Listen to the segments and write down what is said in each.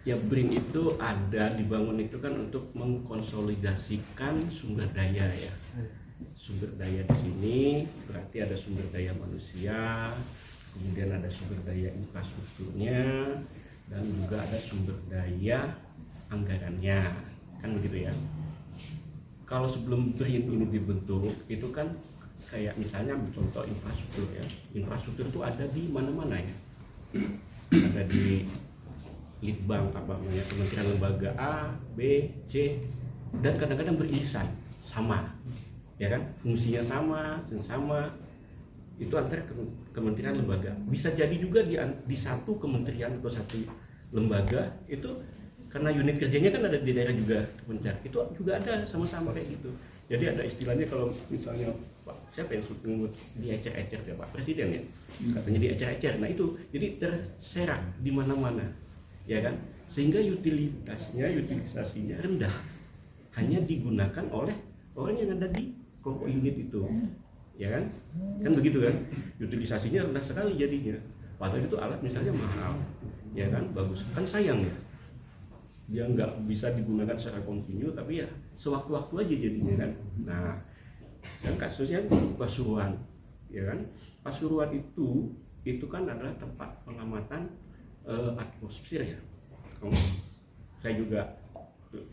Ya, BRIN itu ada dibangun itu kan untuk mengkonsolidasikan sumber daya ya. Sumber daya di sini berarti ada sumber daya manusia, kemudian ada sumber daya infrastrukturnya, dan juga ada sumber daya anggarannya, kan begitu ya. Kalau sebelum BRIN ini dibentuk itu kan kayak misalnya contoh infrastruktur ya. Infrastruktur itu ada di mana-mana ya. Ada di Litbang, apa namanya, kementerian lembaga A, B, C, dan kadang-kadang beririsan sama, ya kan, fungsinya sama dan sama. Itu antara kementerian lembaga. Bisa jadi juga di satu kementerian atau satu lembaga itu karena unit kerjanya kan ada di daerah juga kementerian, itu juga ada sama-sama kayak gitu. Jadi ada istilahnya kalau misalnya Pak siapa yang suka diecer-ecer ya Pak Presiden ya, katanya diecer-ecer. Nah itu jadi terserak di mana-mana, ya kan, sehingga utilisasinya rendah, hanya digunakan oleh orang yang ada di kelompok unit itu, ya kan begitu kan, utilisasinya rendah sekali jadinya. Padahal itu alat misalnya mahal, ya kan, bagus kan, sayang ya dia nggak bisa digunakan secara kontinu, tapi ya sewaktu-waktu aja jadinya kan. Nah, yang kasusnya Pasuruan, ya kan, Pasuruan itu kan adalah tempat pengamatan atmosfer ya. Saya juga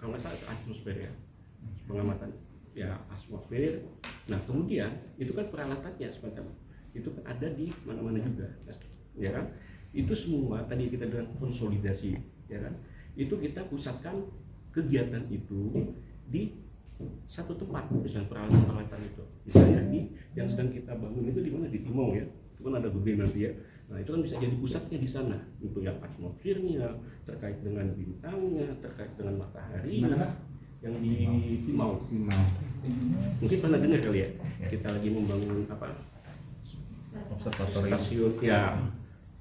kalau nggak salah atmosfer ya, pengamatan ya atmosfer. Nah kemudian itu kan peralatannya semacam itu kan ada di mana-mana juga, ya kan. Itu semua tadi kita dengan konsolidasi, ya kan, itu kita pusatkan kegiatan itu di satu tempat. Misalnya peralatan-peralatan itu, misalnya yang sedang kita bangun itu di mana, di Timau ya, itu kan ada gede nanti ya. Nah itu kan bisa jadi pusatnya di sana untuk yang atmosfernya, terkait dengan bintangnya, terkait dengan matahari. Yang di Timau. Mungkin pernah dengar kali ya, kita lagi membangun apa? Observatorium stasiun ya.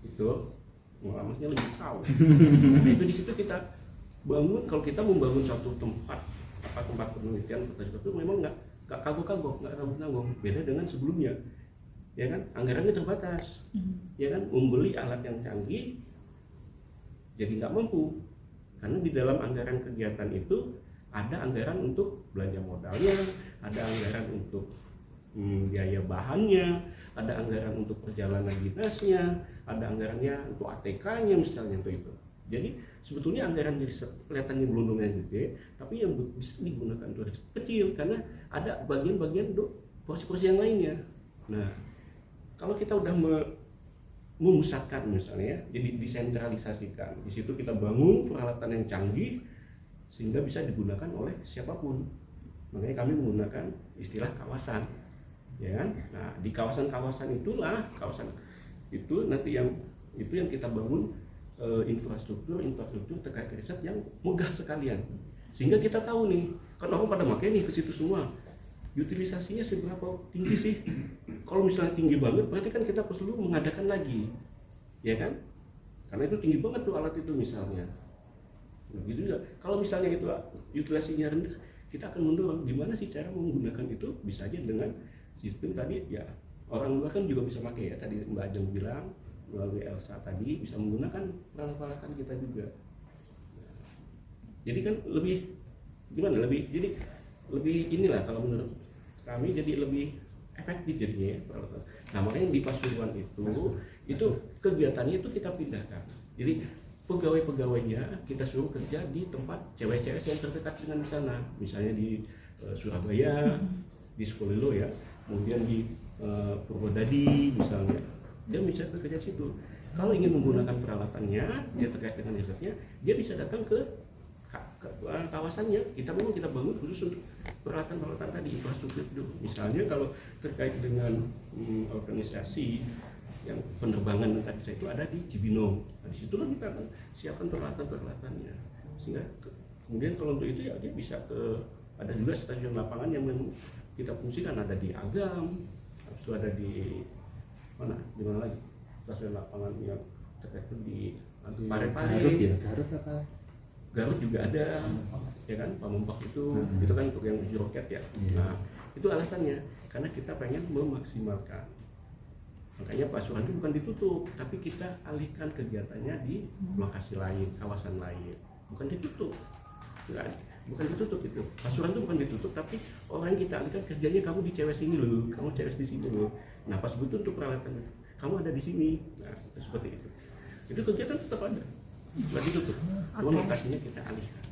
Itu maksudnya lebih tahu. Nah, itu di situ kita bangun. Kalau kita membangun satu tempat penelitian itu memang nggak kagok-kagok, nggak nanggung. Beda dengan sebelumnya, ya kan, anggarannya terbatas, ya kan, membeli alat yang canggih jadi nggak mampu, karena di dalam anggaran kegiatan itu ada anggaran untuk belanja modalnya, ada anggaran untuk biaya bahannya, ada anggaran untuk perjalanan dinasnya, ada anggarannya untuk ATK-nya misalnya itu. Jadi sebetulnya anggaran jadi kelihatannya gelondongnya gede, tapi yang bisa digunakan itu kecil karena ada bagian-bagian untuk porsi-porsi yang lainnya. Nah, kalau kita udah memusatkan misalnya, jadi desentralisasikan, di situ kita bangun peralatan yang canggih sehingga bisa digunakan oleh siapapun. Makanya kami menggunakan istilah kawasan, ya kan. Nah, di kawasan-kawasan itulah, kawasan itu nanti yang kita bangun infrastruktur terkait riset yang megah sekalian, sehingga kita tahu nih, kan orang pada pakai nih ke situ semua. Utilisasinya seberapa tinggi sih? Kalau misalnya tinggi banget, berarti kan kita perlu mengadakan lagi, ya kan? Karena itu tinggi banget tuh alat itu misalnya. Begitu juga. Kalau misalnya itu utilisasinya rendah, kita akan mendorong gimana sih cara menggunakan itu. Bisa aja dengan sistem tadi ya, orang luar kan juga bisa pakai ya. Tadi Mbak Ajeng bilang melalui Elsa tadi bisa menggunakan peralatan kita juga. Jadi kan lebih gimana? Jadi lebih inilah kalau menurut kami, jadi lebih efektif jadinya ya peralatan. Nah makanya di Pasuruan itu kegiatannya itu kita pindahkan. Jadi pegawai-pegawainya kita suruh kerja di tempat CWCS yang terdekat dengan di sana. Misalnya di Surabaya, di Sukolilo ya, kemudian di Purwodadi misalnya. Dia bisa bekerja di situ. Kalau ingin menggunakan peralatannya, dia terkait dengan risetnya, dia bisa datang ke kawasannya. Kita bangun khusus untuk peralatan-peralatan tadi, infrastruktur itu. Misalnya kalau terkait dengan organisasi yang penerbangan tadi saya itu ada di Cibinong. Nah, di situlah kita akan siapkan peralatan-peralatannya. Sehingga kemudian kalau untuk itu ya dia bisa ada juga stasiun lapangan yang kita fungsikan, ada di Agam, itu ada di mana lagi stasiun lapangan yang terkait itu di Parepare. Garut juga ada, ya kan, Pamembak itu kan untuk yang uji roket ya. Nah itu alasannya karena kita pengen memaksimalkan Makanya pasukan itu bukan ditutup, tapi kita alihkan kegiatannya di lokasi lain, kawasan lain. Bukan ditutup, enggak, bukan ditutup itu. Pasukan itu bukan ditutup, tapi orang yang kita alihkan kerjanya kamu di CWS ini loh, kamu CWS di sini loh. Nah pas butuh untuk peralatan, kamu ada di sini. Nah itu seperti itu. Itu kegiatan tetap ada, nggak ditutup, cuma lokasinya kita alihkan.